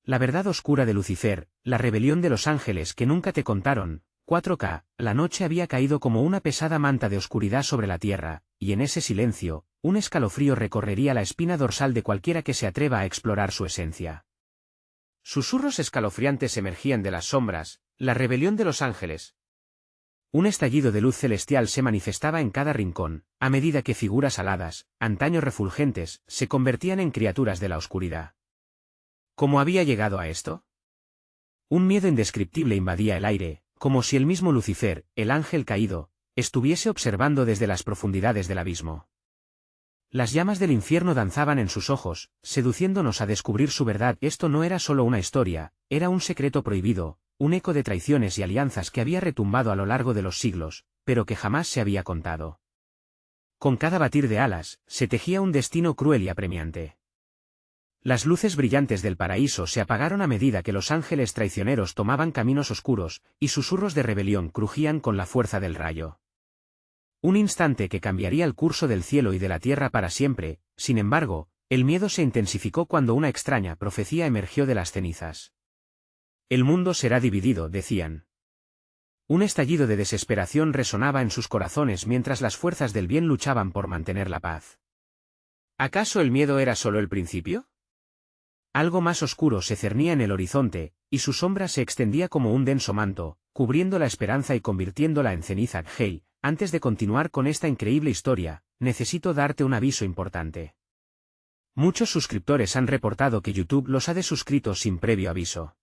La verdad oscura de Lucifer, la rebelión de los ángeles que nunca te contaron. 4K, la noche había caído como una pesada manta de oscuridad sobre la tierra, y en ese silencio, un escalofrío recorrería la espina dorsal de cualquiera que se atreva a explorar su esencia. Susurros escalofriantes emergían de las sombras, la rebelión de los ángeles. Un estallido de luz celestial se manifestaba en cada rincón, a medida que figuras aladas, antaño refulgentes, se convertían en criaturas de la oscuridad. ¿Cómo había llegado a esto? Un miedo indescriptible invadía el aire, como si el mismo Lucifer, el ángel caído, estuviese observando desde las profundidades del abismo. Las llamas del infierno danzaban en sus ojos, seduciéndonos a descubrir su verdad. Esto no era solo una historia, era un secreto prohibido, un eco de traiciones y alianzas que había retumbado a lo largo de los siglos, pero que jamás se había contado. Con cada batir de alas, se tejía un destino cruel y apremiante. Las luces brillantes del paraíso se apagaron a medida que los ángeles traicioneros tomaban caminos oscuros, y susurros de rebelión crujían con la fuerza del rayo. Un instante que cambiaría el curso del cielo y de la tierra para siempre. Sin embargo, el miedo se intensificó cuando una extraña profecía emergió de las cenizas. El mundo será dividido, decían. Un estallido de desesperación resonaba en sus corazones mientras las fuerzas del bien luchaban por mantener la paz. ¿Acaso el miedo era solo el principio? Algo más oscuro se cernía en el horizonte, y su sombra se extendía como un denso manto, cubriendo la esperanza y convirtiéndola en ceniza. Hey, antes de continuar con esta increíble historia, necesito darte un aviso importante. Muchos suscriptores han reportado que YouTube los ha desuscrito sin previo aviso.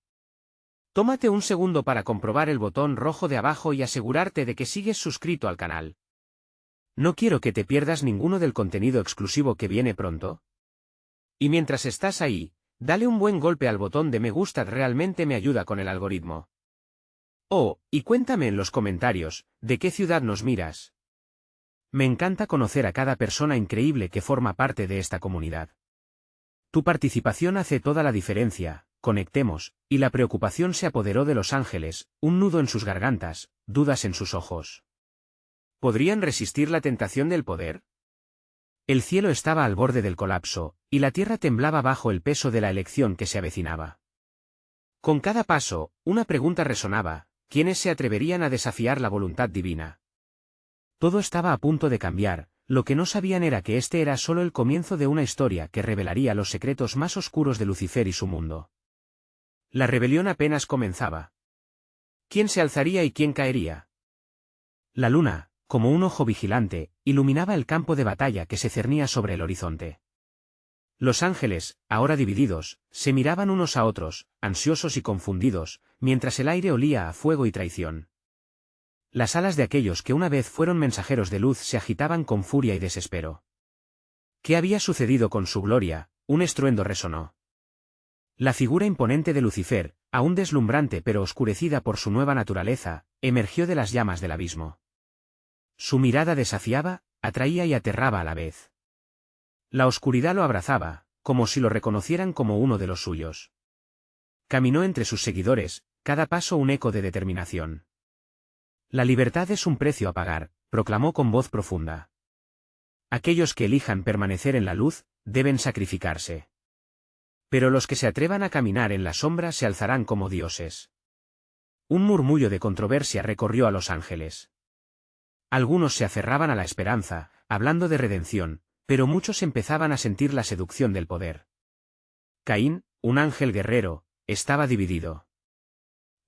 Tómate un segundo para comprobar el botón rojo de abajo y asegurarte de que sigues suscrito al canal. No quiero que te pierdas ninguno del contenido exclusivo que viene pronto. Y mientras estás ahí, dale un buen golpe al botón de me gusta, realmente me ayuda con el algoritmo. Oh, y cuéntame en los comentarios, ¿de qué ciudad nos miras? Me encanta conocer a cada persona increíble que forma parte de esta comunidad. Tu participación hace toda la diferencia. Conectemos, y la preocupación se apoderó de los ángeles, un nudo en sus gargantas, dudas en sus ojos. ¿Podrían resistir la tentación del poder? El cielo estaba al borde del colapso, y la tierra temblaba bajo el peso de la elección que se avecinaba. Con cada paso, una pregunta resonaba: ¿quiénes se atreverían a desafiar la voluntad divina? Todo estaba a punto de cambiar. Lo que no sabían era que este era solo el comienzo de una historia que revelaría los secretos más oscuros de Lucifer y su mundo. La rebelión apenas comenzaba. ¿Quién se alzaría y quién caería? La luna, como un ojo vigilante, iluminaba el campo de batalla que se cernía sobre el horizonte. Los ángeles, ahora divididos, se miraban unos a otros, ansiosos y confundidos, mientras el aire olía a fuego y traición. Las alas de aquellos que una vez fueron mensajeros de luz se agitaban con furia y desespero. ¿Qué había sucedido con su gloria? Un estruendo resonó. La figura imponente de Lucifer, aún deslumbrante pero oscurecida por su nueva naturaleza, emergió de las llamas del abismo. Su mirada desafiaba, atraía y aterraba a la vez. La oscuridad lo abrazaba, como si lo reconocieran como uno de los suyos. Caminó entre sus seguidores, cada paso un eco de determinación. La libertad es un precio a pagar, proclamó con voz profunda. Aquellos que elijan permanecer en la luz, deben sacrificarse. Pero los que se atrevan a caminar en la sombra se alzarán como dioses. Un murmullo de controversia recorrió a los ángeles. Algunos se aferraban a la esperanza, hablando de redención, pero muchos empezaban a sentir la seducción del poder. Caín, un ángel guerrero, estaba dividido.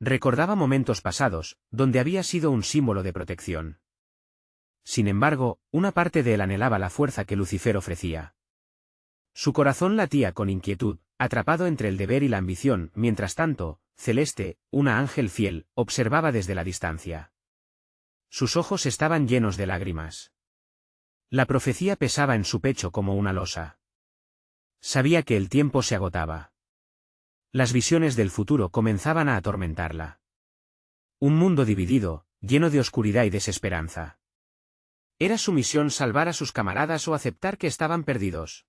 Recordaba momentos pasados, donde había sido un símbolo de protección. Sin embargo, una parte de él anhelaba la fuerza que Lucifer ofrecía. Su corazón latía con inquietud, atrapado entre el deber y la ambición. Mientras tanto, Celeste, una ángel fiel, observaba desde la distancia. Sus ojos estaban llenos de lágrimas. La profecía pesaba en su pecho como una losa. Sabía que el tiempo se agotaba. Las visiones del futuro comenzaban a atormentarla. Un mundo dividido, lleno de oscuridad y desesperanza. ¿Era su misión salvar a sus camaradas o aceptar que estaban perdidos?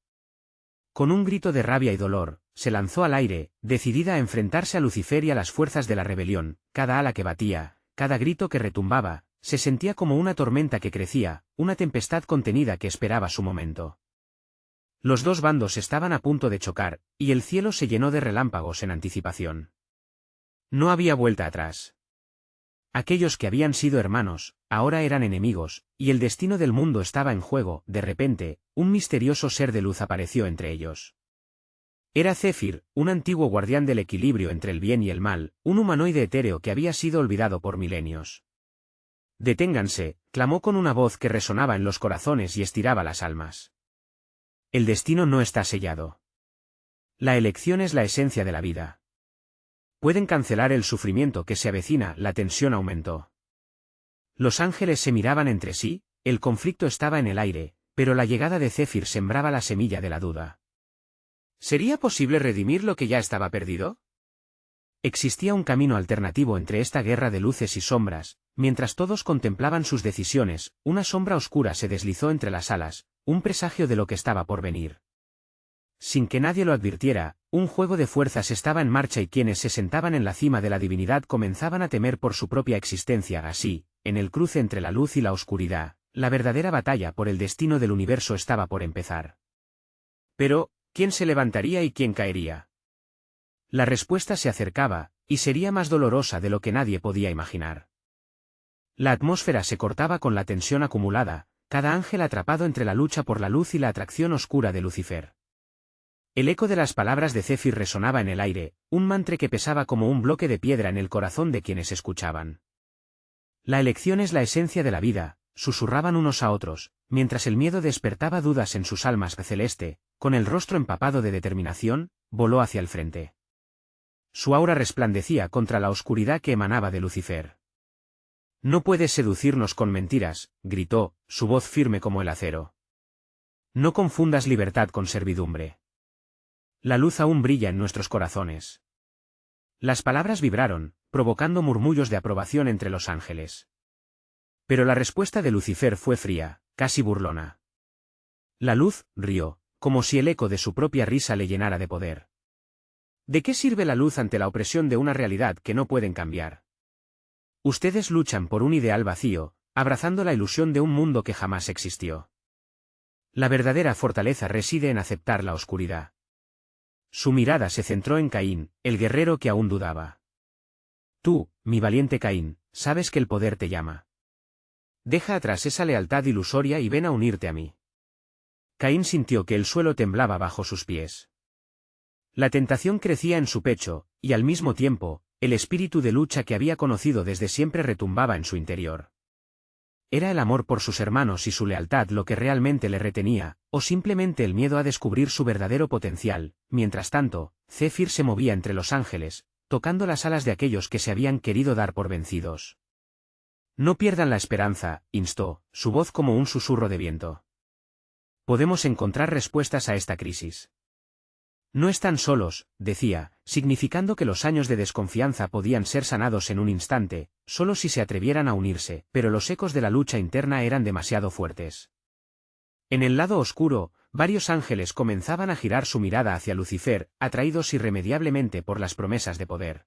Con un grito de rabia y dolor, se lanzó al aire, decidida a enfrentarse a Lucifer y a las fuerzas de la rebelión. Cada ala que batía, cada grito que retumbaba, se sentía como una tormenta que crecía, una tempestad contenida que esperaba su momento. Los dos bandos estaban a punto de chocar, y el cielo se llenó de relámpagos en anticipación. No había vuelta atrás. Aquellos que habían sido hermanos, ahora eran enemigos, y el destino del mundo estaba en juego. De repente, un misterioso ser de luz apareció entre ellos. Era Zephyr, un antiguo guardián del equilibrio entre el bien y el mal, un humanoide etéreo que había sido olvidado por milenios. «Deténganse», clamó con una voz que resonaba en los corazones y estiraba las almas. El destino no está sellado. La elección es la esencia de la vida. Pueden cancelar el sufrimiento que se avecina. La tensión aumentó. Los ángeles se miraban entre sí, el conflicto estaba en el aire, pero la llegada de Zephyr sembraba la semilla de la duda. ¿Sería posible redimir lo que ya estaba perdido? Existía un camino alternativo entre esta guerra de luces y sombras. Mientras todos contemplaban sus decisiones, una sombra oscura se deslizó entre las alas, un presagio de lo que estaba por venir. Sin que nadie lo advirtiera, un juego de fuerzas estaba en marcha y quienes se sentaban en la cima de la divinidad comenzaban a temer por su propia existencia. Así, en el cruce entre la luz y la oscuridad, la verdadera batalla por el destino del universo estaba por empezar. Pero, ¿quién se levantaría y quién caería? La respuesta se acercaba, y sería más dolorosa de lo que nadie podía imaginar. La atmósfera se cortaba con la tensión acumulada, cada ángel atrapado entre la lucha por la luz y la atracción oscura de Lucifer. El eco de las palabras de Zephyr resonaba en el aire, un mantra que pesaba como un bloque de piedra en el corazón de quienes escuchaban. La elección es la esencia de la vida, susurraban unos a otros, mientras el miedo despertaba dudas en sus almas. Celeste, con el rostro empapado de determinación, voló hacia el frente. Su aura resplandecía contra la oscuridad que emanaba de Lucifer. «No puedes seducirnos con mentiras», gritó, su voz firme como el acero. «No confundas libertad con servidumbre. La luz aún brilla en nuestros corazones». Las palabras vibraron, provocando murmullos de aprobación entre los ángeles. Pero la respuesta de Lucifer fue fría, casi burlona. La luz rió, como si el eco de su propia risa le llenara de poder. ¿De qué sirve la luz ante la opresión de una realidad que no pueden cambiar? Ustedes luchan por un ideal vacío, abrazando la ilusión de un mundo que jamás existió. La verdadera fortaleza reside en aceptar la oscuridad. Su mirada se centró en Caín, el guerrero que aún dudaba. Tú, mi valiente Caín, sabes que el poder te llama. Deja atrás esa lealtad ilusoria y ven a unirte a mí. Caín sintió que el suelo temblaba bajo sus pies. La tentación crecía en su pecho, y al mismo tiempo, el espíritu de lucha que había conocido desde siempre retumbaba en su interior. ¿Era el amor por sus hermanos y su lealtad lo que realmente le retenía, o simplemente el miedo a descubrir su verdadero potencial? Mientras tanto, Zephyr se movía entre los ángeles, tocando las alas de aquellos que se habían querido dar por vencidos. «No pierdan la esperanza», instó, su voz como un susurro de viento. «Podemos encontrar respuestas a esta crisis». «No están solos», decía, significando que los años de desconfianza podían ser sanados en un instante, solo si se atrevieran a unirse, pero los ecos de la lucha interna eran demasiado fuertes. En el lado oscuro, varios ángeles comenzaban a girar su mirada hacia Lucifer, atraídos irremediablemente por las promesas de poder.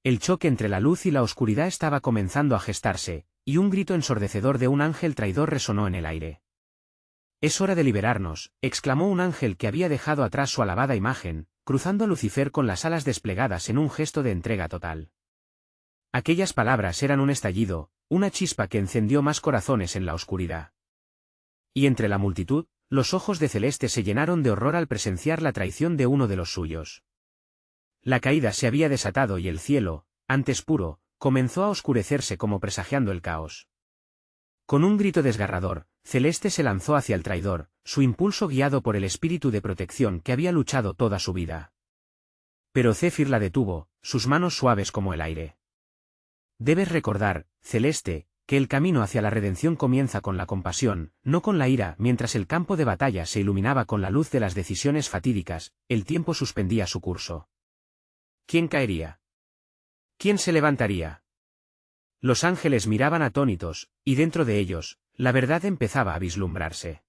El choque entre la luz y la oscuridad estaba comenzando a gestarse, y un grito ensordecedor de un ángel traidor resonó en el aire. «Es hora de liberarnos», exclamó un ángel que había dejado atrás su alabada imagen, cruzando a Lucifer con las alas desplegadas en un gesto de entrega total. Aquellas palabras eran un estallido, una chispa que encendió más corazones en la oscuridad. Y entre la multitud, los ojos de Celeste se llenaron de horror al presenciar la traición de uno de los suyos. La caída se había desatado y el cielo, antes puro, comenzó a oscurecerse como presagiando el caos. Con un grito desgarrador, Celeste se lanzó hacia el traidor, su impulso guiado por el espíritu de protección que había luchado toda su vida. Pero Zephyr la detuvo, sus manos suaves como el aire. «Debes recordar, Celeste, que el camino hacia la redención comienza con la compasión, no con la ira». Mientras el campo de batalla se iluminaba con la luz de las decisiones fatídicas, el tiempo suspendía su curso. ¿Quién caería? ¿Quién se levantaría? Los ángeles miraban atónitos, y dentro de ellos, la verdad empezaba a vislumbrarse.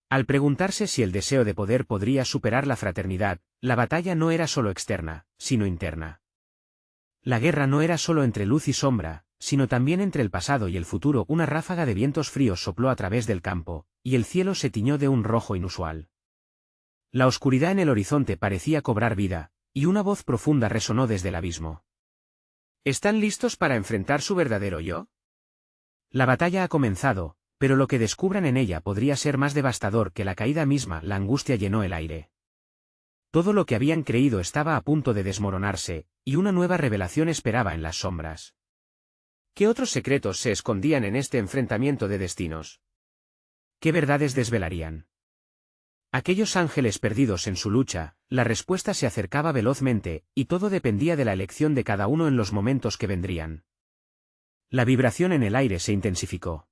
Al preguntarse si el deseo de poder podría superar la fraternidad, la batalla no era solo externa, sino interna. La guerra no era solo entre luz y sombra, sino también entre el pasado y el futuro. Una ráfaga de vientos fríos sopló a través del campo, y el cielo se tiñó de un rojo inusual. La oscuridad en el horizonte parecía cobrar vida, y una voz profunda resonó desde el abismo. ¿Están listos para enfrentar su verdadero yo? La batalla ha comenzado, pero lo que descubran en ella podría ser más devastador que la caída misma. La angustia llenó el aire. Todo lo que habían creído estaba a punto de desmoronarse, y una nueva revelación esperaba en las sombras. ¿Qué otros secretos se escondían en este enfrentamiento de destinos? ¿Qué verdades desvelarían? Aquellos ángeles perdidos en su lucha, la respuesta se acercaba velozmente, y todo dependía de la elección de cada uno en los momentos que vendrían. La vibración en el aire se intensificó.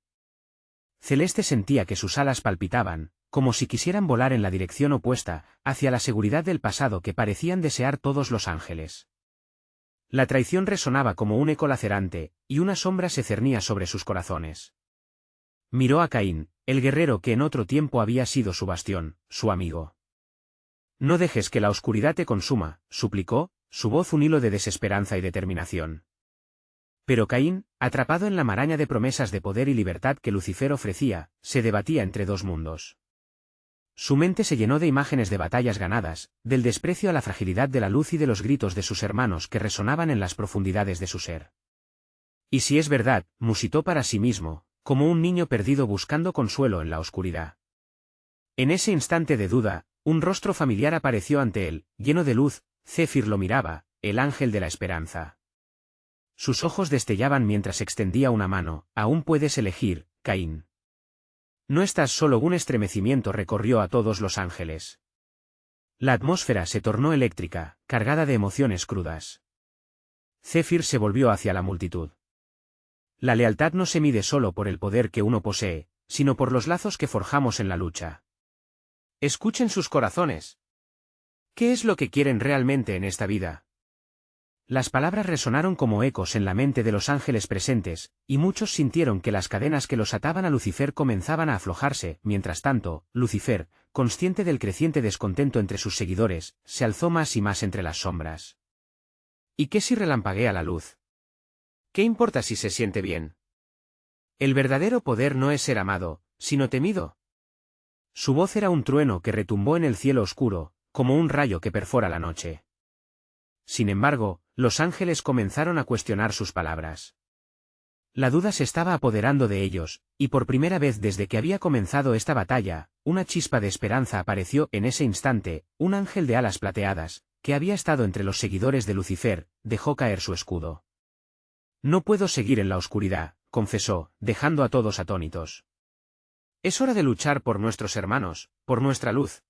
Celeste sentía que sus alas palpitaban, como si quisieran volar en la dirección opuesta, hacia la seguridad del pasado que parecían desear todos los ángeles. La traición resonaba como un eco lacerante, y una sombra se cernía sobre sus corazones. Miró a Caín, el guerrero que en otro tiempo había sido su bastión, su amigo. No dejes que la oscuridad te consuma, suplicó, su voz un hilo de desesperanza y determinación. Pero Caín, atrapado en la maraña de promesas de poder y libertad que Lucifer ofrecía, se debatía entre dos mundos. Su mente se llenó de imágenes de batallas ganadas, del desprecio a la fragilidad de la luz y de los gritos de sus hermanos que resonaban en las profundidades de su ser. Y si es verdad, musitó para sí mismo, como un niño perdido buscando consuelo en la oscuridad. En ese instante de duda, un rostro familiar apareció ante él, lleno de luz. Céfir lo miraba, el ángel de la esperanza. Sus ojos destellaban mientras extendía una mano. Aún puedes elegir, Caín. No estás solo. Un estremecimiento recorrió a todos los ángeles. La atmósfera se tornó eléctrica, cargada de emociones crudas. Céfir se volvió hacia la multitud. La lealtad no se mide solo por el poder que uno posee, sino por los lazos que forjamos en la lucha. Escuchen sus corazones. ¿Qué es lo que quieren realmente en esta vida? Las palabras resonaron como ecos en la mente de los ángeles presentes, y muchos sintieron que las cadenas que los ataban a Lucifer comenzaban a aflojarse. Mientras tanto, Lucifer, consciente del creciente descontento entre sus seguidores, se alzó más y más entre las sombras. ¿Y qué si relampaguea la luz? ¿Qué importa si se siente bien? El verdadero poder no es ser amado, sino temido. Su voz era un trueno que retumbó en el cielo oscuro, como un rayo que perfora la noche. Sin embargo, los ángeles comenzaron a cuestionar sus palabras. La duda se estaba apoderando de ellos, y por primera vez desde que había comenzado esta batalla, una chispa de esperanza apareció. En ese instante, un ángel de alas plateadas, que había estado entre los seguidores de Lucifer, dejó caer su escudo. No puedo seguir en la oscuridad, confesó, dejando a todos atónitos. Es hora de luchar por nuestros hermanos, por nuestra luz.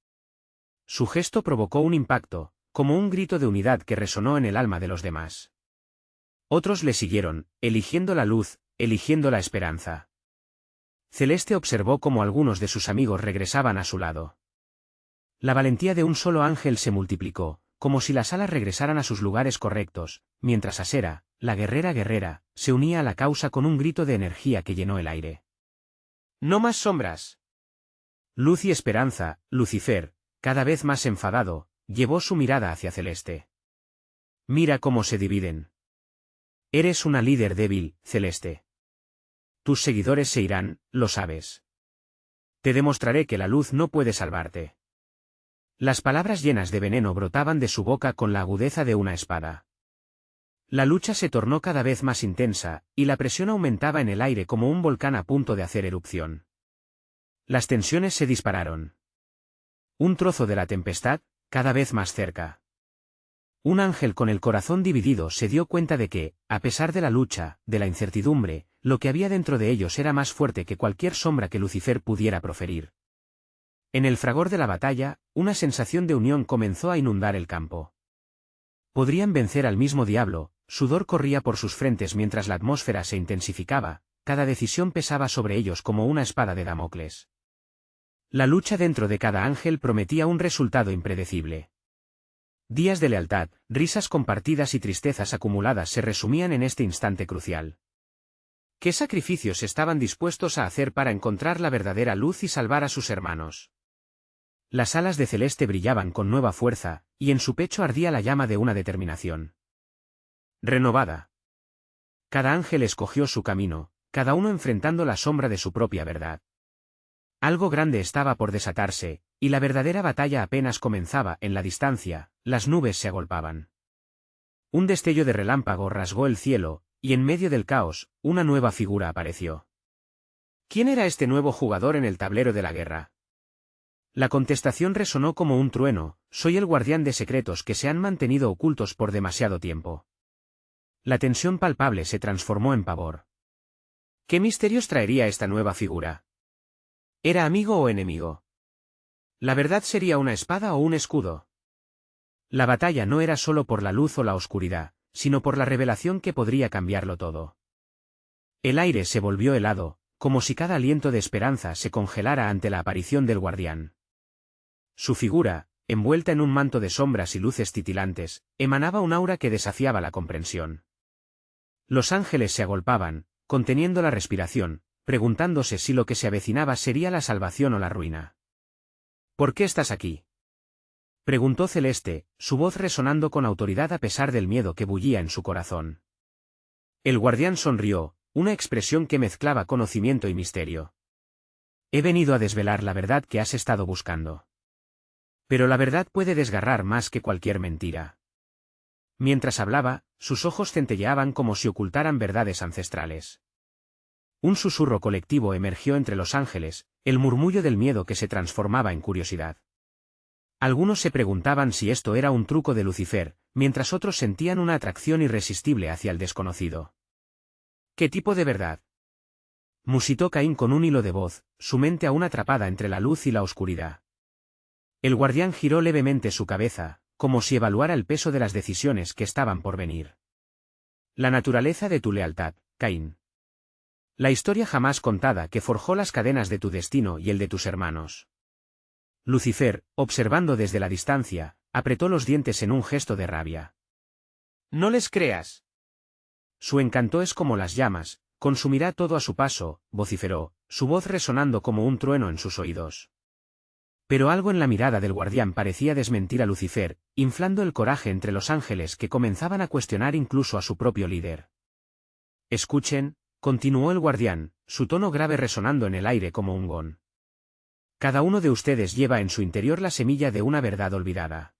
Su gesto provocó un impacto, como un grito de unidad que resonó en el alma de los demás. Otros le siguieron, eligiendo la luz, eligiendo la esperanza. Celeste observó cómo algunos de sus amigos regresaban a su lado. La valentía de un solo ángel se multiplicó, como si las alas regresaran a sus lugares correctos, mientras Asera, la guerrera, se unía a la causa con un grito de energía que llenó el aire. ¡No más sombras! Luz y esperanza. Lucifer, cada vez más enfadado, llevó su mirada hacia Celeste. Mira cómo se dividen. Eres una líder débil, Celeste. Tus seguidores se irán, lo sabes. Te demostraré que la luz no puede salvarte. Las palabras llenas de veneno brotaban de su boca con la agudeza de una espada. La lucha se tornó cada vez más intensa, y la presión aumentaba en el aire como un volcán a punto de hacer erupción. Las tensiones se dispararon. Un trozo de la tempestad, cada vez más cerca. Un ángel con el corazón dividido se dio cuenta de que, a pesar de la lucha, de la incertidumbre, lo que había dentro de ellos era más fuerte que cualquier sombra que Lucifer pudiera proferir. En el fragor de la batalla, una sensación de unión comenzó a inundar el campo. Podrían vencer al mismo diablo. Sudor corría por sus frentes mientras la atmósfera se intensificaba, cada decisión pesaba sobre ellos como una espada de Damocles. La lucha dentro de cada ángel prometía un resultado impredecible. Días de lealtad, risas compartidas y tristezas acumuladas se resumían en este instante crucial. ¿Qué sacrificios estaban dispuestos a hacer para encontrar la verdadera luz y salvar a sus hermanos? Las alas de Celeste brillaban con nueva fuerza, y en su pecho ardía la llama de una determinación renovada. Cada ángel escogió su camino, cada uno enfrentando la sombra de su propia verdad. Algo grande estaba por desatarse, y la verdadera batalla apenas comenzaba. En la distancia, las nubes se agolpaban. Un destello de relámpago rasgó el cielo, y en medio del caos, una nueva figura apareció. ¿Quién era este nuevo jugador en el tablero de la guerra? La contestación resonó como un trueno: soy el guardián de secretos que se han mantenido ocultos por demasiado tiempo. La tensión palpable se transformó en pavor. ¿Qué misterios traería esta nueva figura? ¿Era amigo o enemigo? ¿La verdad sería una espada o un escudo? La batalla no era solo por la luz o la oscuridad, sino por la revelación que podría cambiarlo todo. El aire se volvió helado, como si cada aliento de esperanza se congelara ante la aparición del guardián. Su figura, envuelta en un manto de sombras y luces titilantes, emanaba un aura que desafiaba la comprensión. Los ángeles se agolpaban, conteniendo la respiración, preguntándose si lo que se avecinaba sería la salvación o la ruina. ¿Por qué estás aquí?, preguntó Celeste, su voz resonando con autoridad a pesar del miedo que bullía en su corazón. El guardián sonrió, una expresión que mezclaba conocimiento y misterio. He venido a desvelar la verdad que has estado buscando. Pero la verdad puede desgarrar más que cualquier mentira. Mientras hablaba, sus ojos centelleaban como si ocultaran verdades ancestrales. Un susurro colectivo emergió entre los ángeles, el murmullo del miedo que se transformaba en curiosidad. Algunos se preguntaban si esto era un truco de Lucifer, mientras otros sentían una atracción irresistible hacia el desconocido. ¿Qué tipo de verdad?, musitó Caín con un hilo de voz, su mente aún atrapada entre la luz y la oscuridad. El guardián giró levemente su cabeza, como si evaluara el peso de las decisiones que estaban por venir. La naturaleza de tu lealtad, Caín. La historia jamás contada que forjó las cadenas de tu destino y el de tus hermanos. Lucifer, observando desde la distancia, apretó los dientes en un gesto de rabia. No les creas. Su encanto es como las llamas, consumirá todo a su paso, vociferó, su voz resonando como un trueno en sus oídos. Pero algo en la mirada del guardián parecía desmentir a Lucifer, inflando el coraje entre los ángeles que comenzaban a cuestionar incluso a su propio líder. Escuchen, continuó el guardián, su tono grave resonando en el aire como un gong. Cada uno de ustedes lleva en su interior la semilla de una verdad olvidada.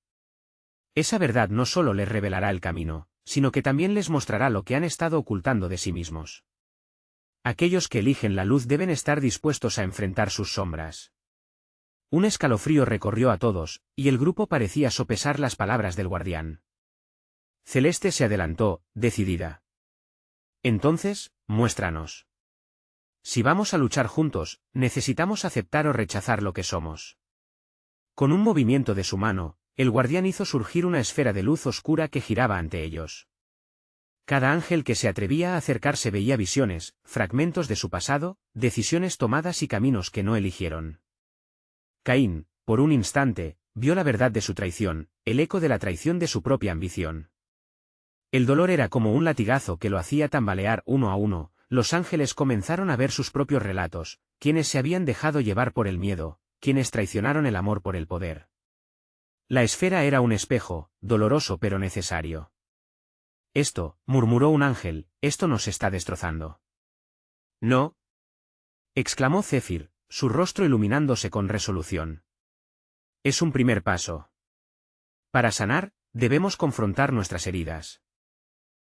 Esa verdad no solo les revelará el camino, sino que también les mostrará lo que han estado ocultando de sí mismos. Aquellos que eligen la luz deben estar dispuestos a enfrentar sus sombras. Un escalofrío recorrió a todos, y el grupo parecía sopesar las palabras del guardián. Celeste se adelantó, decidida. Entonces, muéstranos. Si vamos a luchar juntos, necesitamos aceptar o rechazar lo que somos. Con un movimiento de su mano, el guardián hizo surgir una esfera de luz oscura que giraba ante ellos. Cada ángel que se atrevía a acercarse veía visiones, fragmentos de su pasado, decisiones tomadas y caminos que no eligieron. Caín, por un instante, vio la verdad de su traición, el eco de la traición de su propia ambición. El dolor era como un latigazo que lo hacía tambalear uno a uno. Los ángeles comenzaron a ver sus propios relatos, quienes se habían dejado llevar por el miedo, quienes traicionaron el amor por el poder. La esfera era un espejo, doloroso pero necesario. Esto, murmuró un ángel, esto nos está destrozando. No, exclamó Céfir, su rostro iluminándose con resolución. Es un primer paso. Para sanar, debemos confrontar nuestras heridas.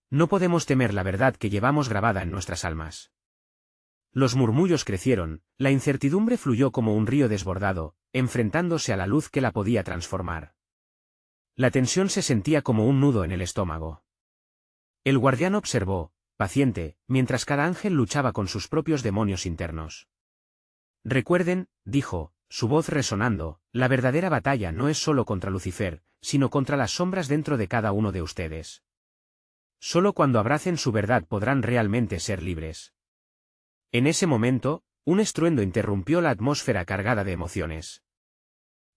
No podemos temer la verdad que llevamos grabada en nuestras almas. Los murmullos crecieron, la incertidumbre fluyó como un río desbordado, enfrentándose a la luz que la podía transformar. La tensión se sentía como un nudo en el estómago. El guardián observó, paciente, mientras cada ángel luchaba con sus propios demonios internos. Recuerden, dijo, su voz resonando, la verdadera batalla no es solo contra Lucifer, sino contra las sombras dentro de cada uno de ustedes. Solo cuando abracen su verdad podrán realmente ser libres. En ese momento, un estruendo interrumpió la atmósfera cargada de emociones.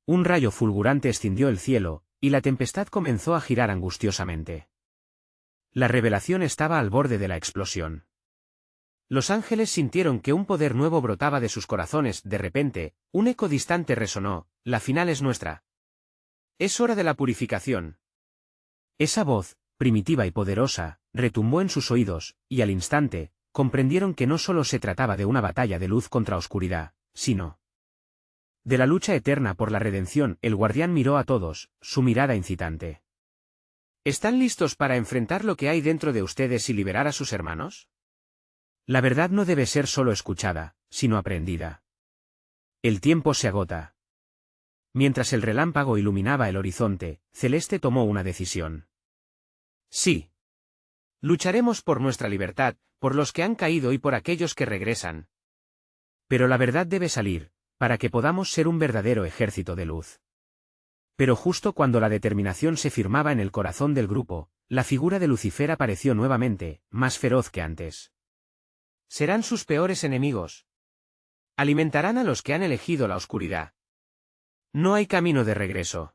Un rayo fulgurante escindió el cielo, y la tempestad comenzó a girar angustiosamente. La revelación estaba al borde de la explosión. Los ángeles sintieron que un poder nuevo brotaba de sus corazones. De repente, un eco distante resonó: la final es nuestra. Es hora de la purificación. Esa voz, primitiva y poderosa, retumbó en sus oídos, y al instante, comprendieron que no solo se trataba de una batalla de luz contra oscuridad, sino De la lucha eterna por la redención, el guardián miró a todos, su mirada incitante. ¿Están listos para enfrentar lo que hay dentro de ustedes y liberar a sus hermanos? La verdad no debe ser solo escuchada, sino aprendida. El tiempo se agota. Mientras el relámpago iluminaba el horizonte, Celeste tomó una decisión. Sí. Lucharemos por nuestra libertad, por los que han caído y por aquellos que regresan. Pero la verdad debe salir, para que podamos ser un verdadero ejército de luz. Pero justo cuando la determinación se firmaba en el corazón del grupo, la figura de Lucifer apareció nuevamente, más feroz que antes. Serán sus peores enemigos. Alimentarán a los que han elegido la oscuridad. No hay camino de regreso.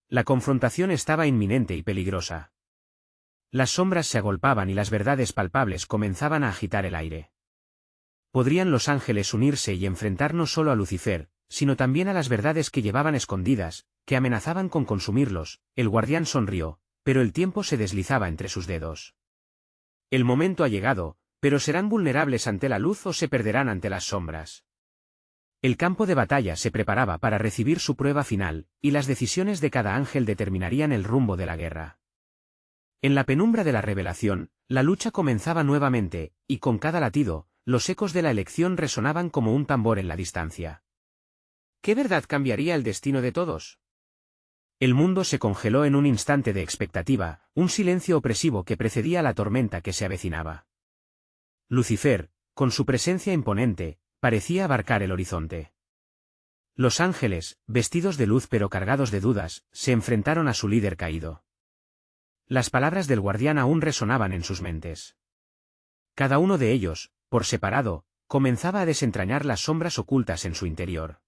La confrontación estaba inminente y peligrosa. Las sombras se agolpaban y las verdades palpables comenzaban a agitar el aire. ¿Podrían los ángeles unirse y enfrentar no solo a Lucifer, sino también a las verdades que llevaban escondidas, que amenazaban con consumirlos? El guardián sonrió, pero el tiempo se deslizaba entre sus dedos. El momento ha llegado, pero ¿serán vulnerables ante la luz o se perderán ante las sombras? El campo de batalla se preparaba para recibir su prueba final, y las decisiones de cada ángel determinarían el rumbo de la guerra. En la penumbra de la revelación, la lucha comenzaba nuevamente, y con cada latido, los ecos de la elección resonaban como un tambor en la distancia. ¿Qué verdad cambiaría el destino de todos? El mundo se congeló en un instante de expectativa, un silencio opresivo que precedía la tormenta que se avecinaba. Lucifer, con su presencia imponente, parecía abarcar el horizonte. Los ángeles, vestidos de luz pero cargados de dudas, se enfrentaron a su líder caído. Las palabras del guardián aún resonaban en sus mentes. Cada uno de ellos, por separado, comenzaba a desentrañar las sombras ocultas en su interior.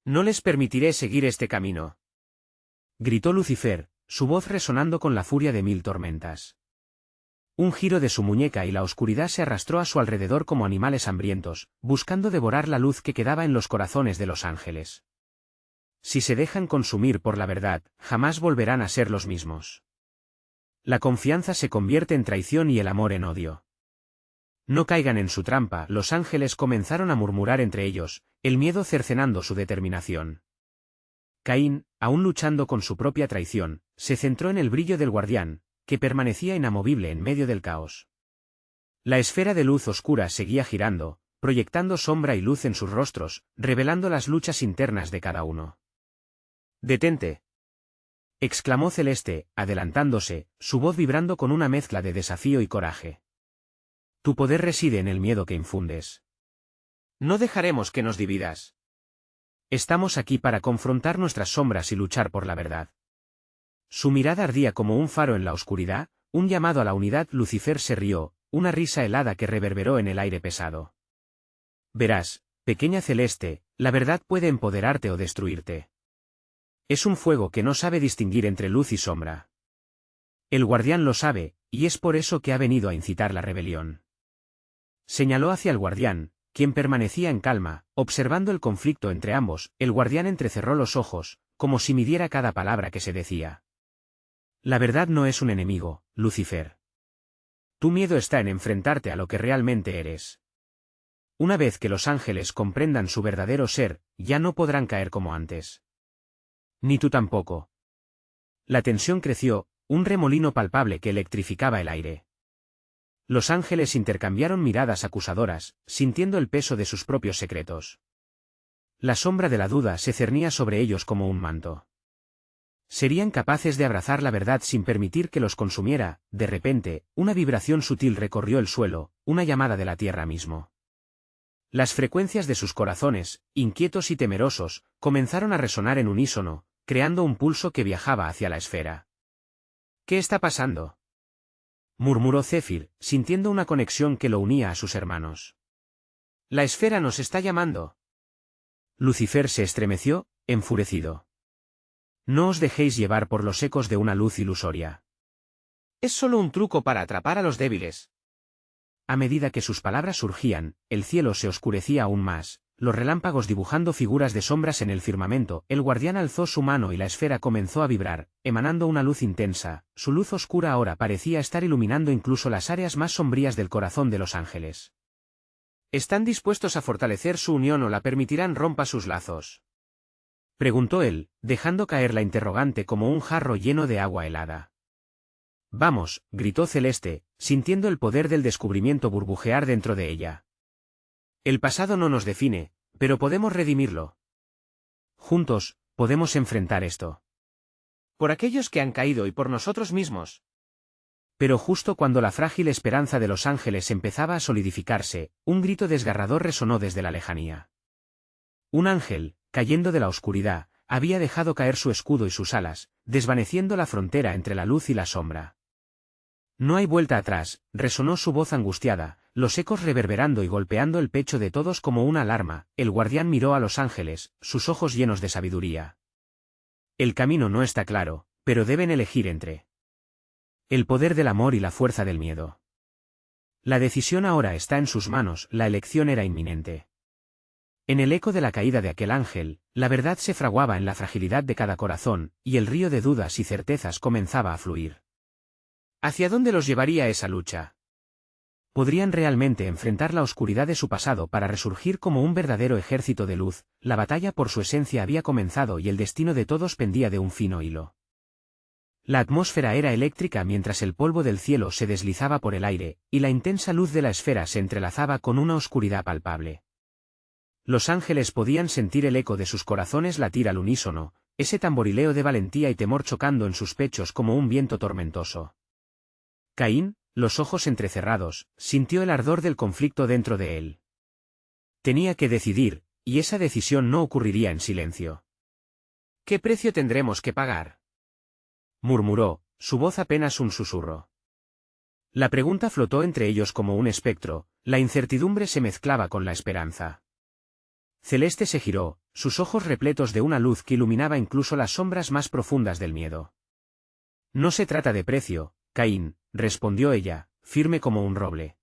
No les permitiré seguir este camino, gritó Lucifer, su voz resonando con la furia de 1000 tormentas. Un giro de su muñeca y la oscuridad se arrastró a su alrededor como animales hambrientos, buscando devorar la luz que quedaba en los corazones de los ángeles. Si se dejan consumir por la verdad, jamás volverán a ser los mismos. La confianza se convierte en traición y el amor en odio. No caigan en su trampa, los ángeles comenzaron a murmurar entre ellos, el miedo cercenando su determinación. Caín, aún luchando con su propia traición, se centró en el brillo del guardián, que permanecía inamovible en medio del caos. La esfera de luz oscura seguía girando, proyectando sombra y luz en sus rostros, revelando las luchas internas de cada uno. «¡Detente!», exclamó Celeste, adelantándose, su voz vibrando con una mezcla de desafío y coraje. «Tu poder reside en el miedo que infundes. No dejaremos que nos dividas. Estamos aquí para confrontar nuestras sombras y luchar por la verdad». Su mirada ardía como un faro en la oscuridad, un llamado a la unidad. Lucifer se rió, una risa helada que reverberó en el aire pesado. «Verás, pequeña Celeste, la verdad puede empoderarte o destruirte. Es un fuego que no sabe distinguir entre luz y sombra. El guardián lo sabe, y es por eso que ha venido a incitar la rebelión». Señaló hacia el guardián, quien permanecía en calma, observando el conflicto entre ambos. El guardián entrecerró los ojos, como si midiera cada palabra que se decía. «La verdad no es un enemigo, Lucifer. Tu miedo está en enfrentarte a lo que realmente eres. Una vez que los ángeles comprendan su verdadero ser, ya no podrán caer como antes. Ni tú tampoco». La tensión creció, un remolino palpable que electrificaba el aire. Los ángeles intercambiaron miradas acusadoras, sintiendo el peso de sus propios secretos. La sombra de la duda se cernía sobre ellos como un manto. ¿Serían capaces de abrazar la verdad sin permitir que los consumiera? De repente, una vibración sutil recorrió el suelo, una llamada de la tierra mismo. Las frecuencias de sus corazones, inquietos y temerosos, comenzaron a resonar en unísono, creando un pulso que viajaba hacia la esfera. «¿Qué está pasando?», murmuró Zéfir, sintiendo una conexión que lo unía a sus hermanos. «La esfera nos está llamando». Lucifer se estremeció, enfurecido. «No os dejéis llevar por los ecos de una luz ilusoria. Es solo un truco para atrapar a los débiles». A medida que sus palabras surgían, el cielo se oscurecía aún más, los relámpagos dibujando figuras de sombras en el firmamento. El guardián alzó su mano y la esfera comenzó a vibrar, emanando una luz intensa. Su luz oscura ahora parecía estar iluminando incluso las áreas más sombrías del corazón de los ángeles. ¿Están dispuestos a fortalecer su unión o la permitirán rompa sus lazos? Preguntó él, dejando caer la interrogante como un jarro lleno de agua helada. Vamos, gritó Celeste, sintiendo el poder del descubrimiento burbujear dentro de ella. El pasado no nos define, pero podemos redimirlo. Juntos, podemos enfrentar esto. Por aquellos que han caído y por nosotros mismos. Pero justo cuando la frágil esperanza de los ángeles empezaba a solidificarse, un grito desgarrador resonó desde la lejanía. Un ángel, cayendo de la oscuridad, había dejado caer su escudo y sus alas, desvaneciendo la frontera entre la luz y la sombra. No hay vuelta atrás, resonó su voz angustiada, los ecos reverberando y golpeando el pecho de todos como una alarma. El guardián miró a los ángeles, sus ojos llenos de sabiduría. El camino no está claro, pero deben elegir entre el poder del amor y la fuerza del miedo. La decisión ahora está en sus manos, la elección era inminente. En el eco de la caída de aquel ángel, la verdad se fraguaba en la fragilidad de cada corazón, y el río de dudas y certezas comenzaba a fluir. ¿Hacia dónde los llevaría esa lucha? ¿Podrían realmente enfrentar la oscuridad de su pasado para resurgir como un verdadero ejército de luz? La batalla por su esencia había comenzado y el destino de todos pendía de un fino hilo. La atmósfera era eléctrica mientras el polvo del cielo se deslizaba por el aire, y la intensa luz de la esfera se entrelazaba con una oscuridad palpable. Los ángeles podían sentir el eco de sus corazones latir al unísono, ese tamborileo de valentía y temor chocando en sus pechos como un viento tormentoso. Caín, los ojos entrecerrados, sintió el ardor del conflicto dentro de él. Tenía que decidir, y esa decisión no ocurriría en silencio. ¿Qué precio tendremos que pagar?, murmuró, su voz apenas un susurro. La pregunta flotó entre ellos como un espectro, la incertidumbre se mezclaba con la esperanza. Celeste se giró, sus ojos repletos de una luz que iluminaba incluso las sombras más profundas del miedo. No se trata de precio, Caín, respondió ella, firme como un roble.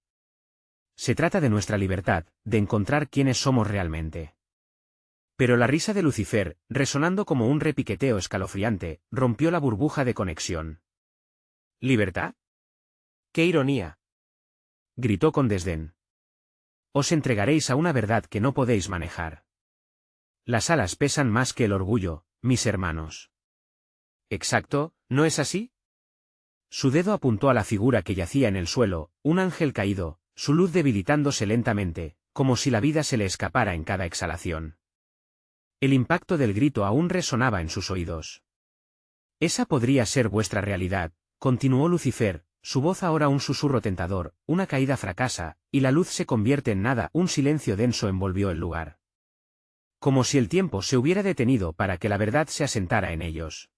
Se trata de nuestra libertad, de encontrar quiénes somos realmente. Pero la risa de Lucifer, resonando como un repiqueteo escalofriante, rompió la burbuja de conexión. ¿Libertad? ¡Qué ironía!, gritó con desdén. Os entregaréis a una verdad que no podéis manejar. Las alas pesan más que el orgullo, mis hermanos. Exacto, ¿no es así? Su dedo apuntó a la figura que yacía en el suelo, un ángel caído, su luz debilitándose lentamente, como si la vida se le escapara en cada exhalación. El impacto del grito aún resonaba en sus oídos. Esa podría ser vuestra realidad, continuó Lucifer, su voz ahora un susurro tentador, una caída fracasa, y la luz se convierte en nada. Un silencio denso envolvió el lugar. Como si el tiempo se hubiera detenido para que la verdad se asentara en ellos.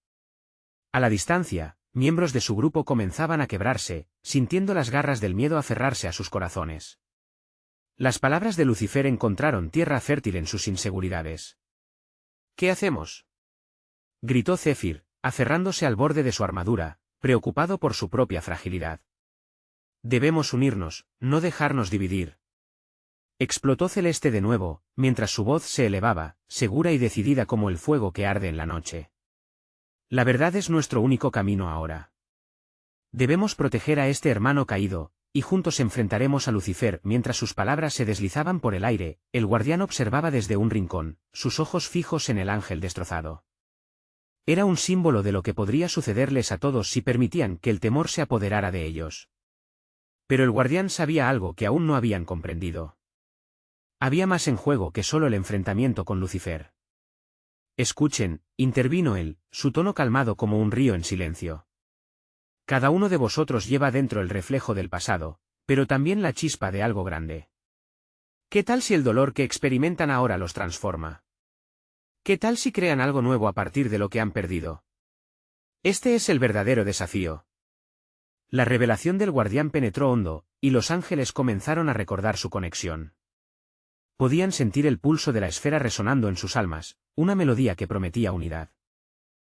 A la distancia, miembros de su grupo comenzaban a quebrarse, sintiendo las garras del miedo aferrarse a sus corazones. Las palabras de Lucifer encontraron tierra fértil en sus inseguridades. ¿Qué hacemos?, gritó Céfir, aferrándose al borde de su armadura, preocupado por su propia fragilidad. Debemos unirnos, no dejarnos dividir. Explotó Celeste de nuevo, mientras su voz se elevaba, segura y decidida como el fuego que arde en la noche. La verdad es nuestro único camino ahora. Debemos proteger a este hermano caído, y juntos enfrentaremos a Lucifer. Mientras sus palabras se deslizaban por el aire, el guardián observaba desde un rincón, sus ojos fijos en el ángel destrozado. Era un símbolo de lo que podría sucederles a todos si permitían que el temor se apoderara de ellos. Pero el guardián sabía algo que aún no habían comprendido. Había más en juego que solo el enfrentamiento con Lucifer. Escuchen, intervino él, su tono calmado como un río en silencio. Cada uno de vosotros lleva dentro el reflejo del pasado, pero también la chispa de algo grande. ¿Qué tal si el dolor que experimentan ahora los transforma? ¿Qué tal si crean algo nuevo a partir de lo que han perdido? Este es el verdadero desafío. La revelación del guardián penetró hondo, y los ángeles comenzaron a recordar su conexión. Podían sentir el pulso de la esfera resonando en sus almas, una melodía que prometía unidad.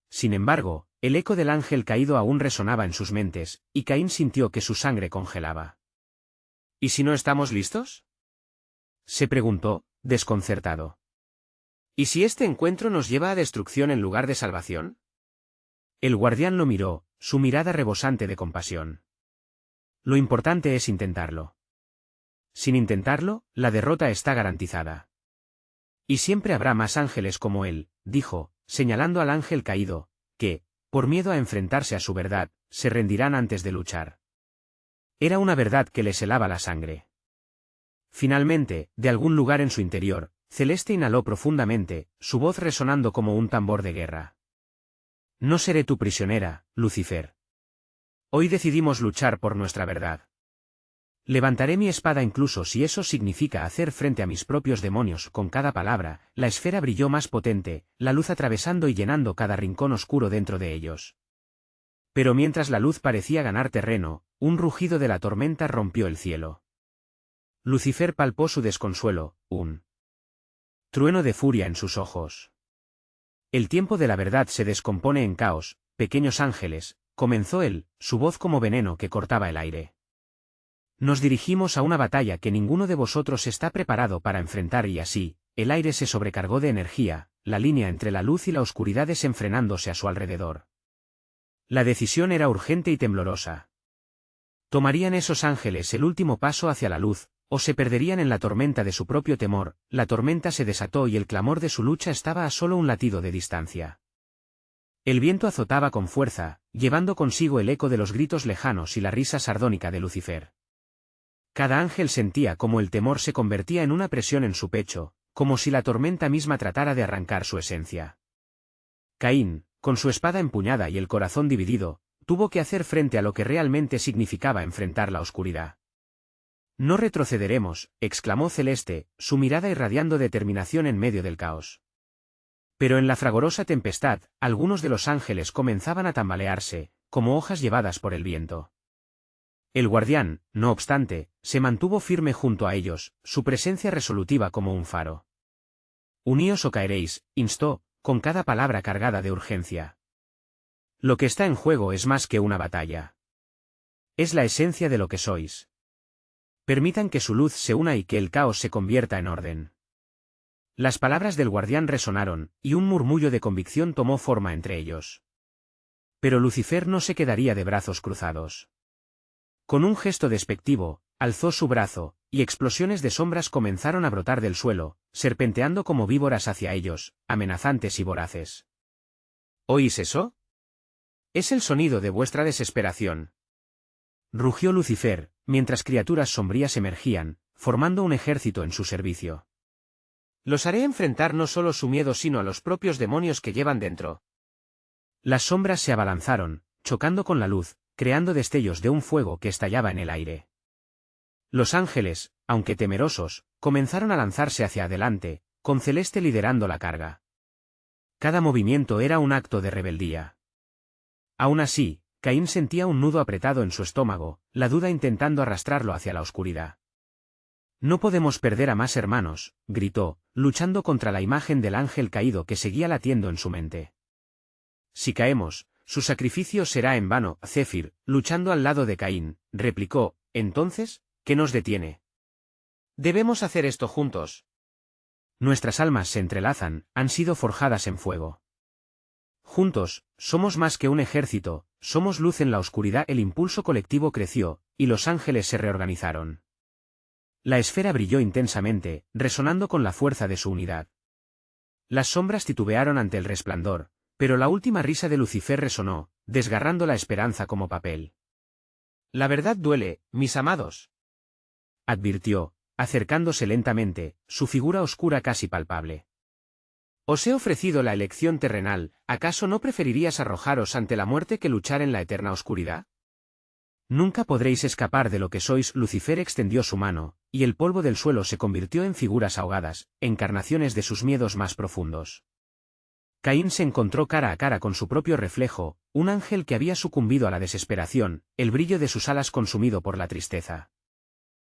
Sin embargo, el eco del ángel caído aún resonaba en sus mentes, y Caín sintió que su sangre congelaba. ¿Y si no estamos listos?, se preguntó, desconcertado. ¿Y si este encuentro nos lleva a destrucción en lugar de salvación? El guardián lo miró, su mirada rebosante de compasión. Lo importante es intentarlo. sin intentarlo, la derrota está garantizada. Y siempre habrá más ángeles como él, dijo, señalando al ángel caído, que, por miedo a enfrentarse a su verdad, se rendirán antes de luchar. Era una verdad que les helaba la sangre. Finalmente, de algún lugar en su interior, Celeste inhaló profundamente, su voz resonando como un tambor de guerra. No seré tu prisionera, Lucifer. Hoy decidimos luchar por nuestra verdad. Levantaré mi espada incluso si eso significa hacer frente a mis propios demonios. Con cada palabra, la esfera brilló más potente, la luz atravesando y llenando cada rincón oscuro dentro de ellos. Pero mientras la luz parecía ganar terreno, un rugido de la tormenta rompió el cielo. Lucifer palpó su desconsuelo, un trueno de furia en sus ojos. El tiempo de la verdad se descompone en caos, pequeños ángeles, comenzó él, su voz como veneno que cortaba el aire. Nos dirigimos a una batalla que ninguno de vosotros está preparado para enfrentar y así, el aire se sobrecargó de energía, la línea entre la luz y la oscuridad desenfrenándose a su alrededor. La decisión era urgente y temblorosa. ¿Tomarían esos ángeles el último paso hacia la luz, o se perderían en la tormenta de su propio temor? La tormenta se desató y el clamor de su lucha estaba a solo un latido de distancia. El viento azotaba con fuerza, llevando consigo el eco de los gritos lejanos y la risa sardónica de Lucifer. Cada ángel sentía como el temor se convertía en una presión en su pecho, como si la tormenta misma tratara de arrancar su esencia. Caín, con su espada empuñada y el corazón dividido, tuvo que hacer frente a lo que realmente significaba enfrentar la oscuridad. No retrocederemos, exclamó Celeste, su mirada irradiando determinación en medio del caos. Pero en la fragorosa tempestad, algunos de los ángeles comenzaban a tambalearse, como hojas llevadas por el viento. El guardián, no obstante, se mantuvo firme junto a ellos, su presencia resolutiva como un faro. Uníos o caeréis, instó, con cada palabra cargada de urgencia. Lo que está en juego es más que una batalla. Es la esencia de lo que sois. Permitan que su luz se una y que el caos se convierta en orden. Las palabras del guardián resonaron, y un murmullo de convicción tomó forma entre ellos. Pero Lucifer no se quedaría de brazos cruzados. Con un gesto despectivo, alzó su brazo, y explosiones de sombras comenzaron a brotar del suelo, serpenteando como víboras hacia ellos, amenazantes y voraces. ¿Oís eso? Es el sonido de vuestra desesperación. Rugió Lucifer, mientras criaturas sombrías emergían, formando un ejército en su servicio. Los haré enfrentar no solo su miedo sino a los propios demonios que llevan dentro. Las sombras se abalanzaron, chocando con la luz, creando destellos de un fuego que estallaba en el aire. Los ángeles, aunque temerosos, comenzaron a lanzarse hacia adelante, con Celeste liderando la carga. Cada movimiento era un acto de rebeldía. Aún así, Caín sentía un nudo apretado en su estómago, la duda intentando arrastrarlo hacia la oscuridad. No podemos perder a más hermanos, gritó, luchando contra la imagen del ángel caído que seguía latiendo en su mente. Si caemos, su sacrificio será en vano. Céfir, luchando al lado de Caín, replicó, entonces, ¿qué nos detiene? Debemos hacer esto juntos. Nuestras almas se entrelazan, han sido forjadas en fuego. Juntos, somos más que un ejército, somos luz en la oscuridad. El impulso colectivo creció, y los ángeles se reorganizaron. La esfera brilló intensamente, resonando con la fuerza de su unidad. Las sombras titubearon ante el resplandor, pero la última risa de Lucifer resonó, desgarrando la esperanza como papel. La verdad duele, mis amados, advirtió, acercándose lentamente, su figura oscura casi palpable. Os he ofrecido la elección terrenal, ¿acaso no preferirías arrojaros ante la muerte que luchar en la eterna oscuridad? Nunca podréis escapar de lo que sois. Lucifer extendió su mano, y el polvo del suelo se convirtió en figuras ahogadas, encarnaciones de sus miedos más profundos. Caín se encontró cara a cara con su propio reflejo, un ángel que había sucumbido a la desesperación, el brillo de sus alas consumido por la tristeza.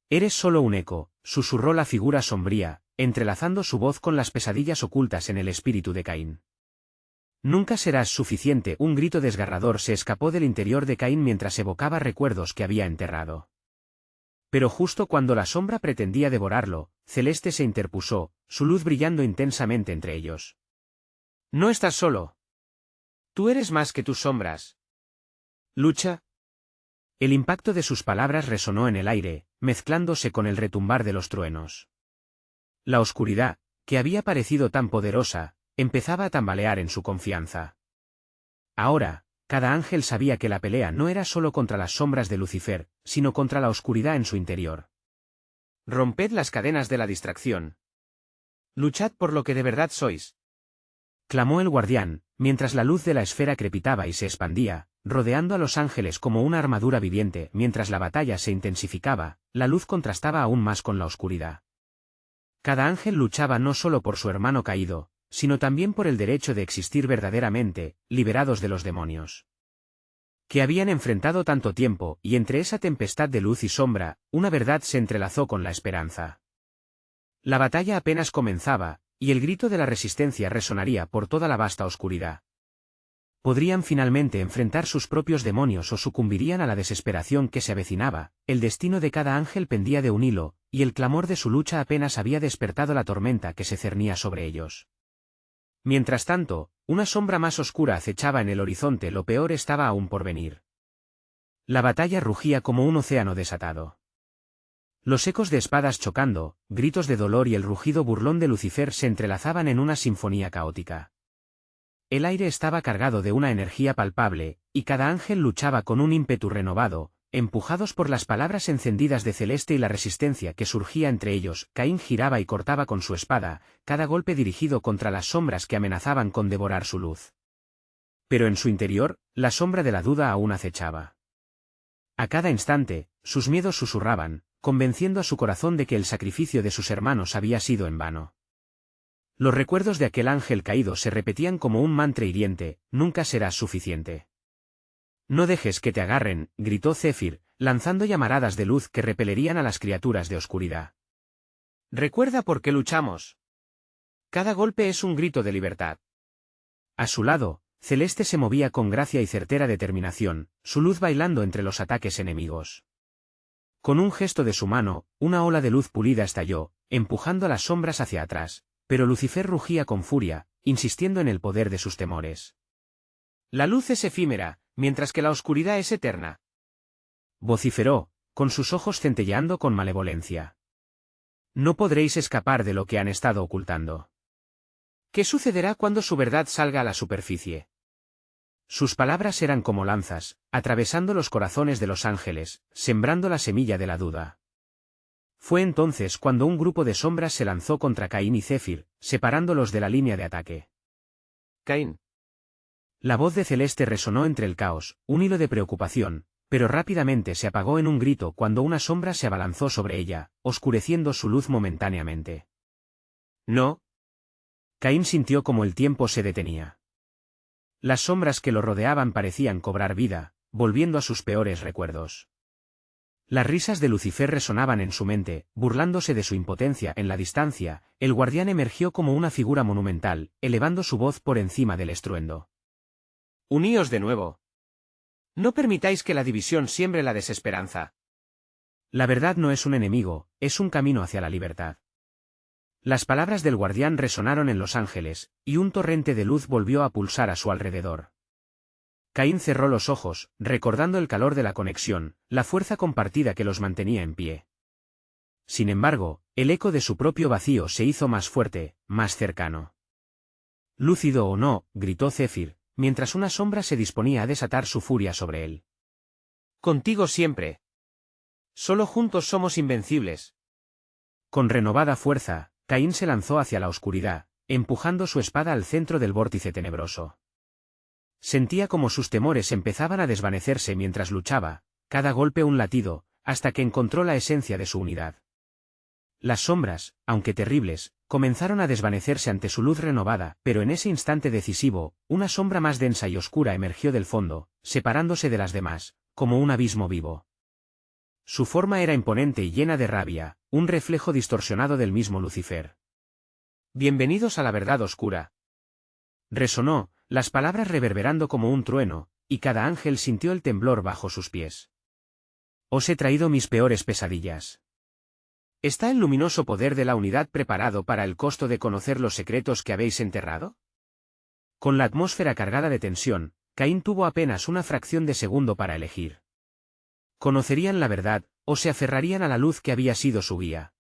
Eres solo un eco, susurró la figura sombría, entrelazando su voz con las pesadillas ocultas en el espíritu de Caín. Nunca serás suficiente. Un grito desgarrador se escapó del interior de Caín mientras evocaba recuerdos que había enterrado. Pero justo cuando la sombra pretendía devorarlo, Celeste se interpuso, su luz brillando intensamente entre ellos. No estás solo. Tú eres más que tus sombras. Lucha. El impacto de sus palabras resonó en el aire, mezclándose con el retumbar de los truenos. La oscuridad, que había parecido tan poderosa, empezaba a tambalear en su confianza. Ahora, cada ángel sabía que la pelea no era solo contra las sombras de Lucifer, sino contra la oscuridad en su interior. Romped las cadenas de la distracción. Luchad por lo que de verdad sois. Clamó el guardián, mientras la luz de la esfera crepitaba y se expandía, rodeando a los ángeles como una armadura viviente. Mientras la batalla se intensificaba, la luz contrastaba aún más con la oscuridad. Cada ángel luchaba no solo por su hermano caído, sino también por el derecho de existir verdaderamente, liberados de los demonios que habían enfrentado tanto tiempo, y entre esa tempestad de luz y sombra, una verdad se entrelazó con la esperanza. La batalla apenas comenzaba, y el grito de la resistencia resonaría por toda la vasta oscuridad. Podrían finalmente enfrentar sus propios demonios o sucumbirían a la desesperación que se avecinaba. El destino de cada ángel pendía de un hilo, y el clamor de su lucha apenas había despertado la tormenta que se cernía sobre ellos. Mientras tanto, una sombra más oscura acechaba en el horizonte. Lo peor estaba aún por venir. La batalla rugía como un océano desatado. Los ecos de espadas chocando, gritos de dolor y el rugido burlón de Lucifer se entrelazaban en una sinfonía caótica. El aire estaba cargado de una energía palpable, y cada ángel luchaba con un ímpetu renovado, empujados por las palabras encendidas de Celeste y la resistencia que surgía entre ellos. Caín giraba y cortaba con su espada, cada golpe dirigido contra las sombras que amenazaban con devorar su luz. Pero en su interior, la sombra de la duda aún acechaba. A cada instante, sus miedos susurraban, convenciendo a su corazón de que el sacrificio de sus hermanos había sido en vano. Los recuerdos de aquel ángel caído se repetían como un mantra hiriente: nunca serás suficiente. No dejes que te agarren, gritó Zéfir, lanzando llamaradas de luz que repelerían a las criaturas de oscuridad. Recuerda por qué luchamos. Cada golpe es un grito de libertad. A su lado, Celeste se movía con gracia y certera determinación, su luz bailando entre los ataques enemigos. Con un gesto de su mano, una ola de luz pulida estalló, empujando a las sombras hacia atrás, pero Lucifer rugía con furia, insistiendo en el poder de sus temores. La luz es efímera, mientras que la oscuridad es eterna. Vociferó, con sus ojos centelleando con malevolencia. No podréis escapar de lo que han estado ocultando. ¿Qué sucederá cuando su verdad salga a la superficie? Sus palabras eran como lanzas, atravesando los corazones de los ángeles, sembrando la semilla de la duda. Fue entonces cuando un grupo de sombras se lanzó contra Caín y Zéfir, separándolos de la línea de ataque. Caín. La voz de Celeste resonó entre el caos, un hilo de preocupación, pero rápidamente se apagó en un grito cuando una sombra se abalanzó sobre ella, oscureciendo su luz momentáneamente. No. Caín sintió como el tiempo se detenía. Las sombras que lo rodeaban parecían cobrar vida, volviendo a sus peores recuerdos. Las risas de Lucifer resonaban en su mente, burlándose de su impotencia. En la distancia, el guardián emergió como una figura monumental, elevando su voz por encima del estruendo. Uníos de nuevo. No permitáis que la división siembre la desesperanza. La verdad no es un enemigo, es un camino hacia la libertad. Las palabras del guardián resonaron en los ángeles, y un torrente de luz volvió a pulsar a su alrededor. Caín cerró los ojos, recordando el calor de la conexión, la fuerza compartida que los mantenía en pie. Sin embargo, el eco de su propio vacío se hizo más fuerte, más cercano. Lúcido o no, gritó Zéfir, mientras una sombra se disponía a desatar su furia sobre él. Contigo siempre. Solo juntos somos invencibles. Con renovada fuerza, Caín se lanzó hacia la oscuridad, empujando su espada al centro del vórtice tenebroso. Sentía como sus temores empezaban a desvanecerse mientras luchaba, cada golpe un latido, hasta que encontró la esencia de su unidad. Las sombras, aunque terribles, comenzaron a desvanecerse ante su luz renovada, pero en ese instante decisivo, una sombra más densa y oscura emergió del fondo, separándose de las demás, como un abismo vivo. Su forma era imponente y llena de rabia, un reflejo distorsionado del mismo Lucifer. Bienvenidos a la verdad oscura. Resonó, las palabras reverberando como un trueno, y cada ángel sintió el temblor bajo sus pies. Os he traído mis peores pesadillas. ¿Está el luminoso poder de la unidad preparado para el costo de conocer los secretos que habéis enterrado? Con la atmósfera cargada de tensión, Caín tuvo apenas una fracción de segundo para elegir. ¿Conocerían la verdad, o se aferrarían a la luz que había sido su guía.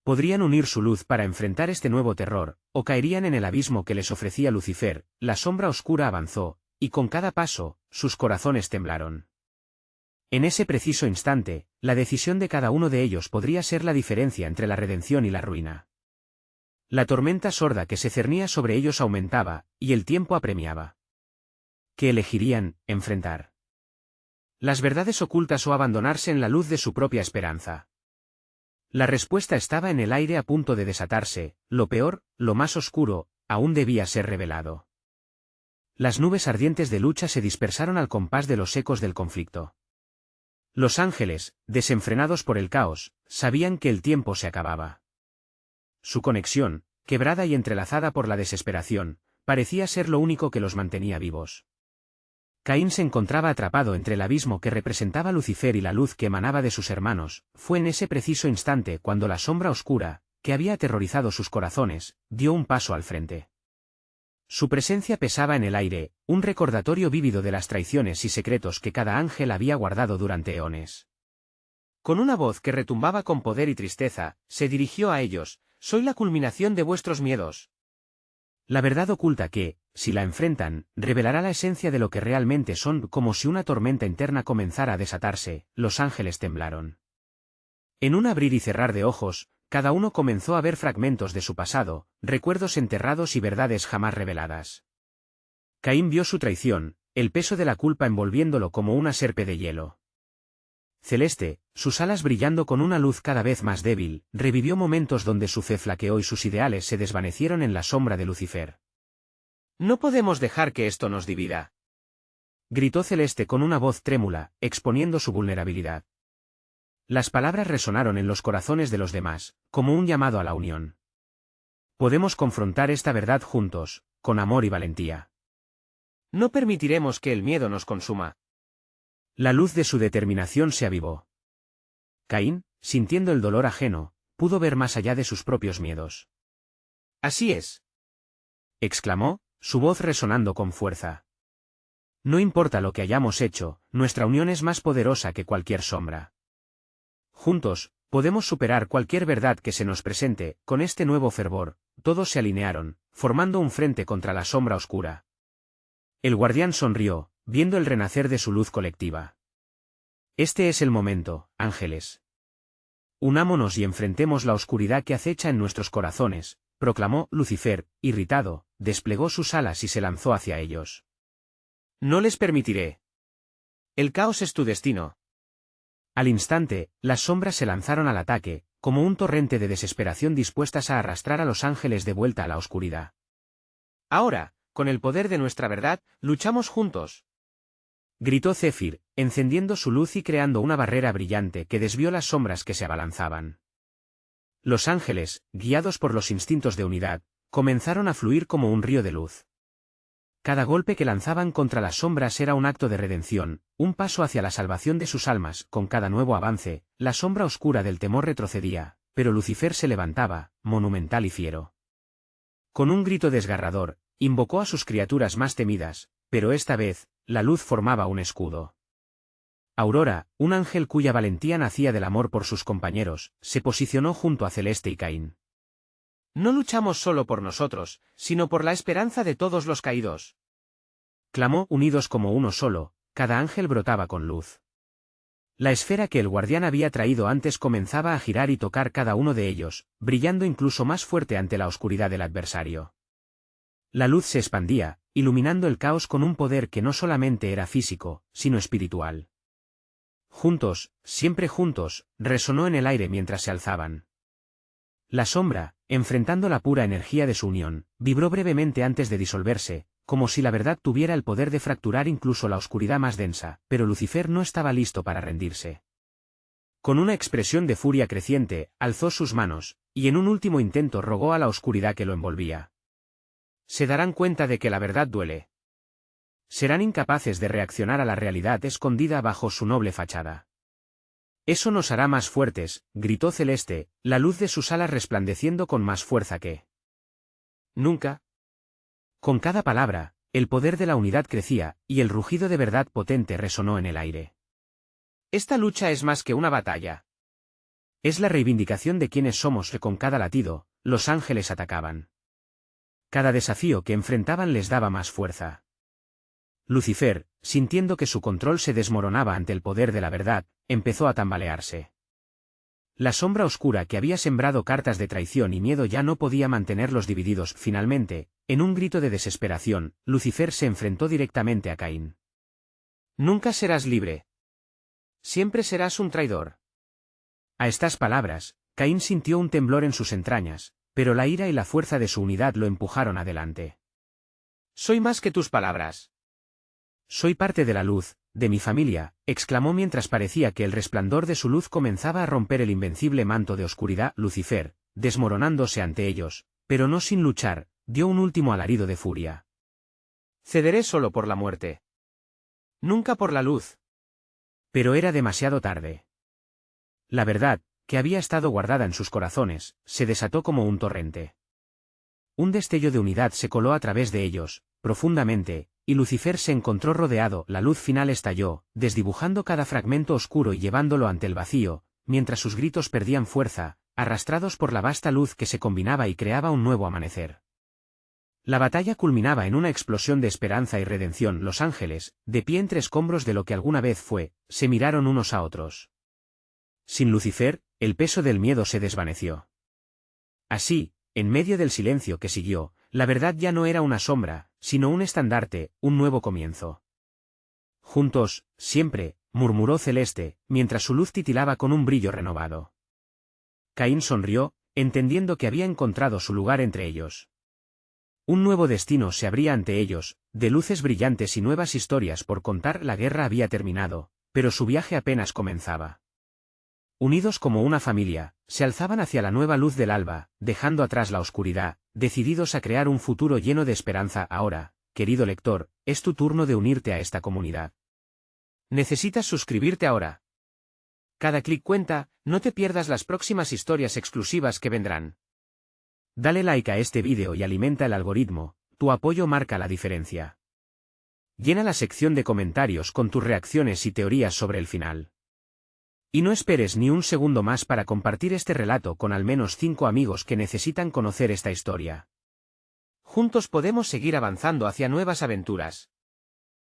Podrían unir su luz para enfrentar este nuevo terror, o caerían en el abismo que les ofrecía Lucifer. La sombra oscura avanzó, y con cada paso, sus corazones temblaron. En ese preciso instante, la decisión de cada uno de ellos podría ser la diferencia entre la redención y la ruina. La tormenta sorda que se cernía sobre ellos aumentaba, y el tiempo apremiaba. ¿Qué elegirían, enfrentar? ¿Las verdades ocultas o abandonarse en la luz de su propia esperanza? La respuesta estaba en el aire a punto de desatarse. Lo peor, lo más oscuro, aún debía ser revelado. Las nubes ardientes de lucha se dispersaron al compás de los ecos del conflicto. Los ángeles, desenfrenados por el caos, sabían que el tiempo se acababa. Su conexión, quebrada y entrelazada por la desesperación, parecía ser lo único que los mantenía vivos. Caín se encontraba atrapado entre el abismo que representaba Lucifer y la luz que emanaba de sus hermanos. Fue en ese preciso instante cuando la sombra oscura, que había aterrorizado sus corazones, dio un paso al frente. Su presencia pesaba en el aire, un recordatorio vívido de las traiciones y secretos que cada ángel había guardado durante eones. Con una voz que retumbaba con poder y tristeza, se dirigió a ellos: «Soy la culminación de vuestros miedos. La verdad oculta que, si la enfrentan, revelará la esencia de lo que realmente son». Como si una tormenta interna comenzara a desatarse, los ángeles temblaron. En un abrir y cerrar de ojos, cada uno comenzó a ver fragmentos de su pasado, recuerdos enterrados y verdades jamás reveladas. Caín vio su traición, el peso de la culpa envolviéndolo como una serpe de hielo. Celeste, sus alas brillando con una luz cada vez más débil, revivió momentos donde su fe flaqueó y sus ideales se desvanecieron en la sombra de Lucifer. «No podemos dejar que esto nos divida», gritó Celeste con una voz trémula, exponiendo su vulnerabilidad. Las palabras resonaron en los corazones de los demás, como un llamado a la unión. «Podemos confrontar esta verdad juntos, con amor y valentía. No permitiremos que el miedo nos consuma». La luz de su determinación se avivó. Caín, sintiendo el dolor ajeno, pudo ver más allá de sus propios miedos. «Así es», exclamó, su voz resonando con fuerza. «No importa lo que hayamos hecho, nuestra unión es más poderosa que cualquier sombra. Juntos, podemos superar cualquier verdad que se nos presente». Con este nuevo fervor, todos se alinearon, formando un frente contra la sombra oscura. El guardián sonrió, viendo el renacer de su luz colectiva. «Este es el momento, ángeles. Unámonos y enfrentemos la oscuridad que acecha en nuestros corazones», proclamó. Lucifer, irritado, desplegó sus alas y se lanzó hacia ellos. «No les permitiré. El caos es tu destino». Al instante, las sombras se lanzaron al ataque, como un torrente de desesperación dispuestas a arrastrar a los ángeles de vuelta a la oscuridad. «Ahora, con el poder de nuestra verdad, luchamos juntos», gritó Céfir, encendiendo su luz y creando una barrera brillante que desvió las sombras que se abalanzaban. Los ángeles, guiados por los instintos de unidad, comenzaron a fluir como un río de luz. Cada golpe que lanzaban contra las sombras era un acto de redención, un paso hacia la salvación de sus almas. Con cada nuevo avance, la sombra oscura del temor retrocedía, pero Lucifer se levantaba, monumental y fiero. Con un grito desgarrador, invocó a sus criaturas más temidas, pero esta vez, la luz formaba un escudo. Aurora, un ángel cuya valentía nacía del amor por sus compañeros, se posicionó junto a Celeste y Caín. «No luchamos solo por nosotros, sino por la esperanza de todos los caídos», clamó. Unidos como uno solo, cada ángel brotaba con luz. La esfera que el guardián había traído antes comenzaba a girar y tocar cada uno de ellos, brillando incluso más fuerte ante la oscuridad del adversario. La luz se expandía, iluminando el caos con un poder que no solamente era físico, sino espiritual. «Juntos, siempre juntos», resonó en el aire mientras se alzaban. La sombra, enfrentando la pura energía de su unión, vibró brevemente antes de disolverse, como si la verdad tuviera el poder de fracturar incluso la oscuridad más densa, pero Lucifer no estaba listo para rendirse. Con una expresión de furia creciente, alzó sus manos, y en un último intento rogó a la oscuridad que lo envolvía. «Se darán cuenta de que la verdad duele. Serán incapaces de reaccionar a la realidad escondida bajo su noble fachada. Eso nos hará más fuertes», gritó Celeste, la luz de sus alas resplandeciendo con más fuerza que nunca. Con cada palabra, el poder de la unidad crecía, y el rugido de verdad potente resonó en el aire. Esta lucha es más que una batalla. Es la reivindicación de quienes somos. Con cada latido, los ángeles atacaban. Cada desafío que enfrentaban les daba más fuerza. Lucifer, sintiendo que su control se desmoronaba ante el poder de la verdad, empezó a tambalearse. La sombra oscura que había sembrado cartas de traición y miedo ya no podía mantenerlos divididos. Finalmente, en un grito de desesperación, Lucifer se enfrentó directamente a Caín. Nunca serás libre. Siempre serás un traidor. A estas palabras, Caín sintió un temblor en sus entrañas, pero la ira y la fuerza de su unidad lo empujaron adelante. Soy más que tus palabras. Soy parte de la luz, de mi familia, exclamó mientras parecía que el resplandor de su luz comenzaba a romper el invencible manto de oscuridad. Lucifer, desmoronándose ante ellos, pero no sin luchar, dio un último alarido de furia. Cederé solo por la muerte. Nunca por la luz. Pero era demasiado tarde. La verdad, que había estado guardada en sus corazones, se desató como un torrente. Un destello de unidad se coló a través de ellos, profundamente, y Lucifer se encontró rodeado. La luz final estalló, desdibujando cada fragmento oscuro y llevándolo ante el vacío, mientras sus gritos perdían fuerza, arrastrados por la vasta luz que se combinaba y creaba un nuevo amanecer. La batalla culminaba en una explosión de esperanza y redención. Los ángeles, de pie entre escombros de lo que alguna vez fue, se miraron unos a otros. Sin Lucifer, el peso del miedo se desvaneció. Así, en medio del silencio que siguió, la verdad ya no era una sombra, sino un estandarte, un nuevo comienzo. Juntos, siempre, murmuró Celeste, mientras su luz titilaba con un brillo renovado. Caín sonrió, entendiendo que había encontrado su lugar entre ellos. Un nuevo destino se abría ante ellos, de luces brillantes y nuevas historias por contar. La guerra había terminado, pero su viaje apenas comenzaba. Unidos como una familia, se alzaban hacia la nueva luz del alba, dejando atrás la oscuridad, decididos a crear un futuro lleno de esperanza. Ahora, querido lector, es tu turno de unirte a esta comunidad. Necesitas suscribirte ahora. Cada clic cuenta, no te pierdas las próximas historias exclusivas que vendrán. Dale like a este vídeo y alimenta el algoritmo, tu apoyo marca la diferencia. Llena la sección de comentarios con tus reacciones y teorías sobre el final. Y no esperes ni un segundo más para compartir este relato con al menos 5 amigos que necesitan conocer esta historia. Juntos podemos seguir avanzando hacia nuevas aventuras.